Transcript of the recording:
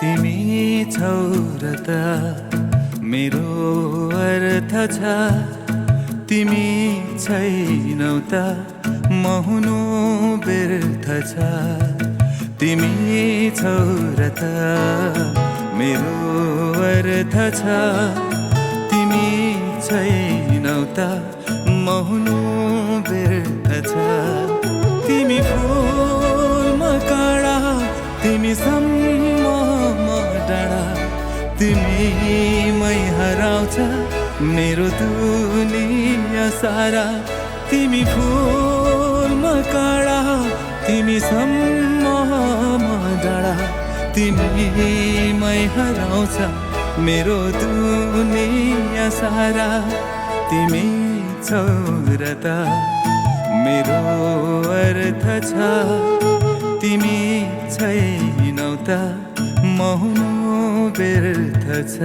तिमी छौ र त मेरो अर्थ छ, तिमी छैनौ त म हुनु व्यर्थ छ। तिमी छौ र त मेरो अर्थ छ, तिमी छैनौ त म हुनु व्यर्थ छ। तिमी फुलमा काँडा, तिमी सम्म म डाँडा, तिमीमै हराउँछ मेरो दुनिया सारा। तिमी फुलमा काँडा, तिमी सम्म म डाँडा, तिमीमै हराउँछ मेरो दुनिया सारा। तिमी छौ र त मेरो अर्थ छ, तिमी छैनौ त म हुनु व्यर्थ छ।